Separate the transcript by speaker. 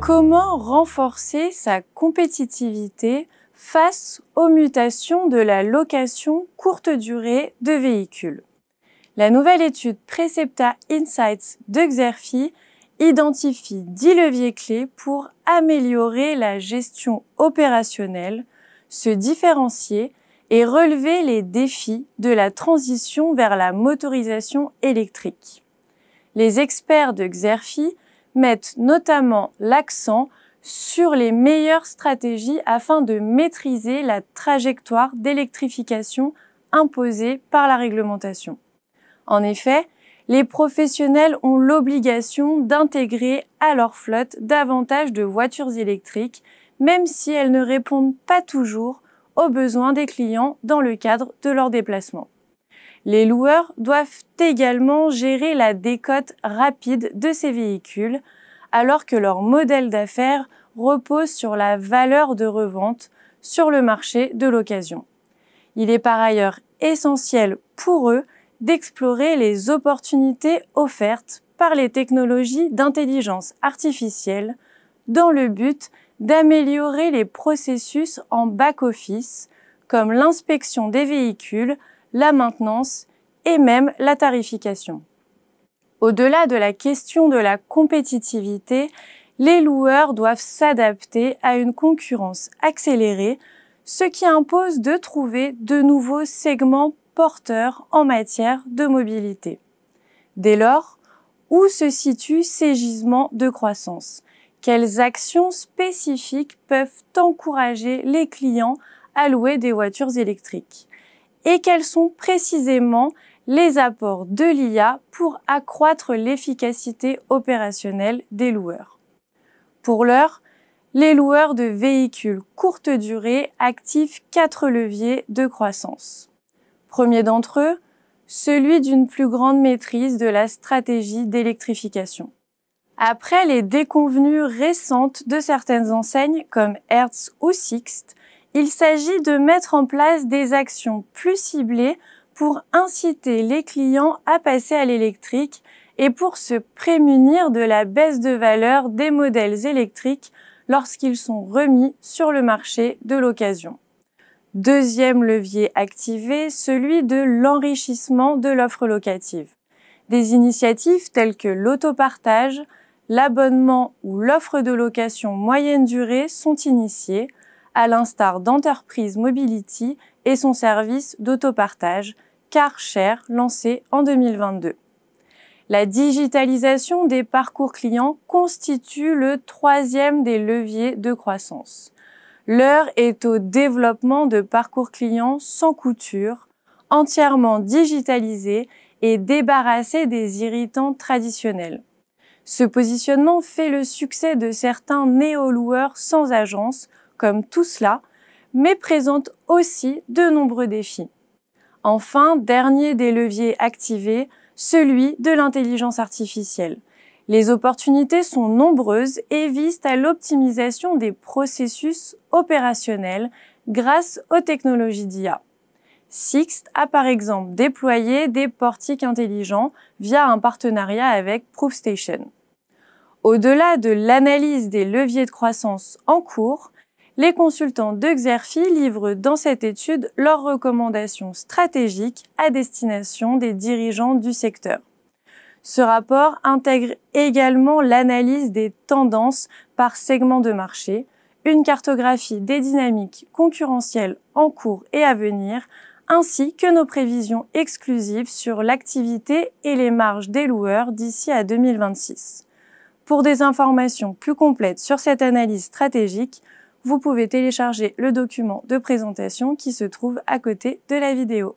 Speaker 1: Comment renforcer sa compétitivité face aux mutations de la location courte durée de véhicules? La nouvelle étude Precepta Insights de Xerfi identifie 10 leviers clés pour améliorer la gestion opérationnelle, se différencier et relever les défis de la transition vers la motorisation électrique. Les experts de Xerfi mettent notamment l'accent sur les meilleures stratégies afin de maîtriser la trajectoire d'électrification imposée par la réglementation. En effet, les professionnels ont l'obligation d'intégrer à leur flotte davantage de voitures électriques, même si elles ne répondent pas toujours aux besoins des clients dans le cadre de leurs déplacements. Les loueurs doivent également gérer la décote rapide de ces véhicules, alors que leur modèle d'affaires repose sur la valeur de revente sur le marché de l'occasion. Il est par ailleurs essentiel pour eux d'explorer les opportunités offertes par les technologies d'intelligence artificielle dans le but d'améliorer les processus en back-office, comme l'inspection des véhicules, la maintenance et même la tarification. Au-delà de la question de la compétitivité, les loueurs doivent s'adapter à une concurrence accélérée, ce qui impose de trouver de nouveaux segments porteurs en matière de mobilité. Dès lors, où se situent ces gisements de croissance? Quelles actions spécifiques peuvent encourager les clients à louer des voitures électriques? Et quels sont précisément les apports de l'IA pour accroître l'efficacité opérationnelle des loueurs? Pour l'heure, les loueurs de véhicules courte durée activent 4 leviers de croissance. Premier d'entre eux, celui d'une plus grande maîtrise de la stratégie d'électrification. Après les déconvenues récentes de certaines enseignes comme Hertz ou Sixt, il s'agit de mettre en place des actions plus ciblées pour inciter les clients à passer à l'électrique et pour se prémunir de la baisse de valeur des modèles électriques lorsqu'ils sont remis sur le marché de l'occasion. Deuxième levier activé, celui de l'enrichissement de l'offre locative. Des initiatives telles que l'autopartage, l'abonnement ou l'offre de location moyenne durée sont initiées, à l'instar d'Enterprise Mobility et son service d'autopartage, CarShare, lancé en 2022. La digitalisation des parcours clients constitue le troisième des leviers de croissance. L'heure est au développement de parcours clients sans couture, entièrement digitalisés et débarrassés des irritants traditionnels. Ce positionnement fait le succès de certains néo-loueurs sans agence, comme Tousla, mais présente aussi de nombreux défis. Enfin, dernier des leviers activés, celui de l'intelligence artificielle. Les opportunités sont nombreuses et visent à l'optimisation des processus opérationnels grâce aux technologies d'IA. Sixt a par exemple déployé des portiques intelligents via un partenariat avec Proofstation. Au-delà de l'analyse des leviers de croissance en cours, les consultants de Xerfi livrent dans cette étude leurs recommandations stratégiques à destination des dirigeants du secteur. Ce rapport intègre également l'analyse des tendances par segment de marché, une cartographie des dynamiques concurrentielles en cours et à venir, ainsi que nos prévisions exclusives sur l'activité et les marges des loueurs d'ici à 2026. Pour des informations plus complètes sur cette analyse stratégique, vous pouvez télécharger le document de présentation qui se trouve à côté de la vidéo.